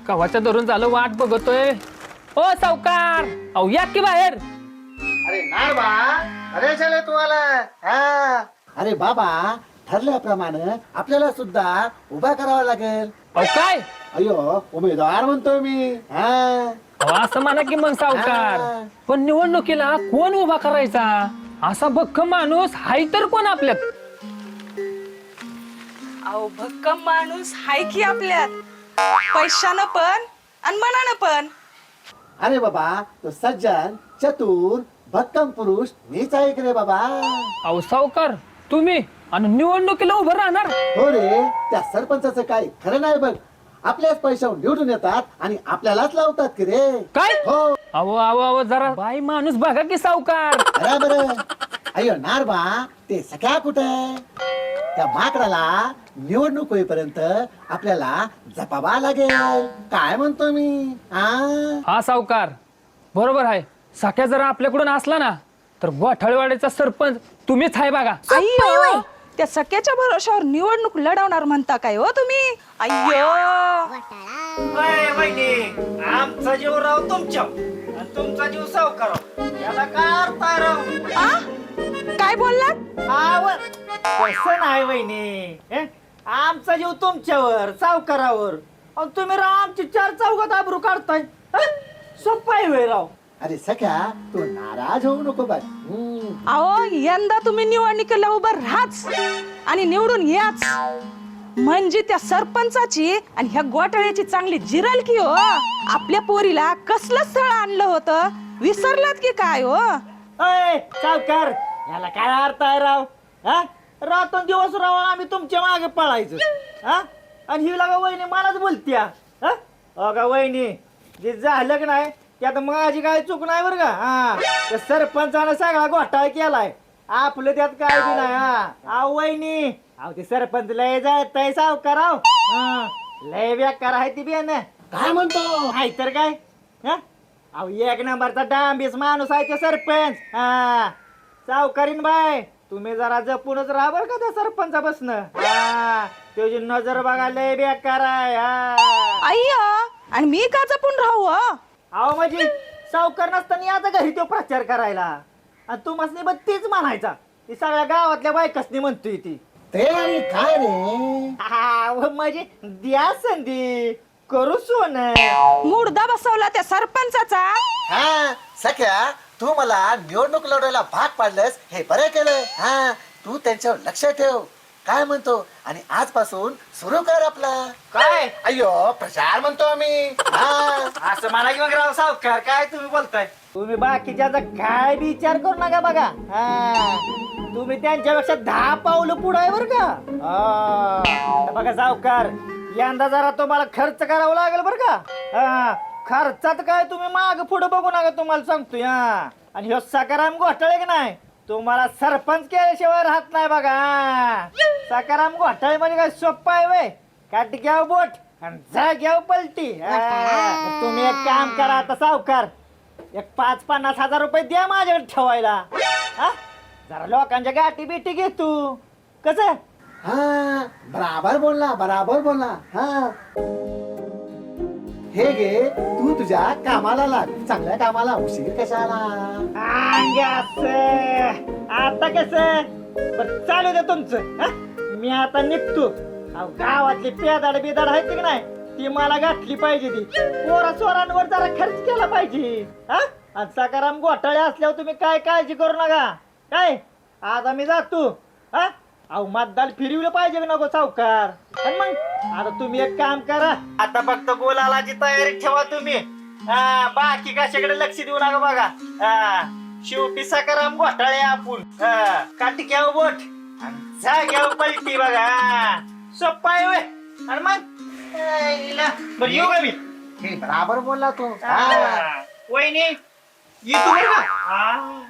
कवाच्या धरून झालं वाट बघतोय. ओ सावकार, अहो या की बाहेर. अरे नार बा, अरे चले तुम्हाला. हा अरे बाबा, ठरल्याप्रमाणे आपल्याला सुद्धा उभा करावा लागेल. अहो काय? अयो उमेदवार म्हणतोय मी. अहो असं म्हणा की मग सावकार, पण निवडणुकीला कोण उभा करायचा? असा भक्कम माणूस हाय तर कोण आपल्यात? अहो भक्कम माणूस हाय की आपल्यात, पैशानं पण आणि मनानं पण. अरे बाबा, तो सज्जन चतुर भक्कम पुरुष मीच आहे की रे बाबा. अहो सावकार, तुम्ही आणि निवडणुकीला उभं राहणार? हो रे, त्या सरपंचाचं काय खरं नाही बघ. आपल्याच पैशावर निवडून येतात आणि आपल्यालाच लावतात की रे. काय? हो. अहो अहो अहो जरा बाई माणूस बघा की सावकार. बरोबर. अयो नारबा, ते सख्या कुठे? त्या माकडाला निवडणूक होईपर्यंत आपल्याला जपावा लागेल. काय म्हणतो मी? हा सावकार, बरोबर आहे. सख्या जरा आपल्याकडून असला ना तर गोठाळेवाडीचा सरपंच तुम्हीच आहे बघा. अय्यो, त्या सख्याच्या भरोशावर निवडणूक लढवणार म्हणता काय हो तुम्ही? अय्यो, आमचा जीव राव तुमच्या आणि तुमचा जीव सावकार याला काय अर्थ आहे राव? आ? काय बोललात? कसं नाही वहिनी, आमचा जीव तुमच्यावर सावकारावर आणि तुम्ही राव आमची चार चौघात आबरू काढताय. सोपं आहे होय राव. अरे सख्या, तू नाराज होऊ नको बघ. अहो यंदा तुम्ही निवडणुकीला उभं राहाच आणि निवडून याच, म्हणजे त्या सरपंचाची आणि ह्या गोटाळ्याची चांगली जिरल की हो. आपल्या पोरीला कसलं स्थळ आणलं होतं, विसरलात की काय हो? अय सावकार, याला काय अर्थ आहे राव? रात्र दिवस राव आम्ही तुमच्या मागे पळायचं. आणि ही लागा वहिनी मलाच बोलत्या. अगा वहिनी, जे झालं की नाही त्यात माझी काय चूक नाही बरं का. त्या सरपंचानं सगळा घोटाळा केलाय, आपलं त्यात काय बी नाही. आव वहिनी, अहो ते सरपंच लय जायतय सावकार. लय बेकार आहे ती बियाणं. काय म्हणतो? आहे तर काय. अहो एक नंबरचा डांबीस माणूस आहे ते सरपंच. सावकारीन बाय, तुम्ही जरा जपूनच राहा बरं का त्या सरपंचा बसणं. त्याची नजर बघा लय बेकार आहे. अय्या, आणि मी का जपून राहू हो? अहो म्हणजे सावकार नसताना याचा घरी तो प्रचार करायला आणि तू मसनी बघ तीच म्हणायचा. ती सगळ्या गावातल्या बायकासनी म्हणतोय ती. ते आणि काय रे? म्हणजे द्या संधी करू सोन. मुर्दा बसवला त्या सरपंचाचा. सख्या, तू मला निवडणूक लढवायला भाग पाडलंस हे बरं केलं. तू त्यांच्यावर लक्ष ठेव. काय म्हणतो? आणि आजपासून सुरू कर आपला. काय? अय्यो, प्रचार म्हणतो आम्ही. असं मला की मग राव सावकार, काय तुम्ही बोलताय? तुम्ही बाकीच्याचा काय विचार करू नका बघा. तुम्ही त्यांच्यापेक्षा 10 पावलं पुढे आहे बर का. बघा सावकार, यंदा जरा तुम्हाला खर्च करावा लागेल बर का. खर्चात काय तुम्ही माग पुढे बघू नका, तुम्हाला सांगतोय. आणि ह्यो सकाराम घोटाळे की नाही, तुम्हाला सरपंच केल्याशिवाय राहत नाही बघा. सकाराम घोटाळे म्हणजे काय सोप्पा आहे वय? काट घ्याव बोट आणि जा घ्याव पलटी. तुम्ही एक काम करा आता सावकार, एक 50-50 हजार रुपये द्या माझ्याकडे ठेवायला. जरा लोकांच्या गाठी बिटी घे तू. कसं? बराबर बोलला, बराबर बोलला. हे घे, तू तुझ्या कामाला लाग. चांगल्या कामाला उशीर कशाला? आता कसं चालू दे तुमचं. मी आता निघतो. गावातली पेदाड बिदाड आहेत की नाही, ती मला गाठली पाहिजे. ती पोरा चोरांवर जरा खर्च केला पाहिजे. आणि सकाराम घोटाळे असल्यावर तुम्ही काय काळजी करू नका. काय आता मी जातो. अहो मतदान फिरवलं पाहिजे की नको सावकार. आणि मग आता तुम्ही एक काम करा, आता फक्त बोलायची तयारी ठेवा तुम्ही. बाकी कशाकडे लक्ष देऊ नका बघा. शेवटी सकाराम घोटाळे आपण. काठी घ्याव बोट आणि जा घ्याव पलटी बघा. सोप्पा आहे. आणि मग बरं येऊ का मी? हे बराबर बोलला तू. वहिनी येतो बरं का.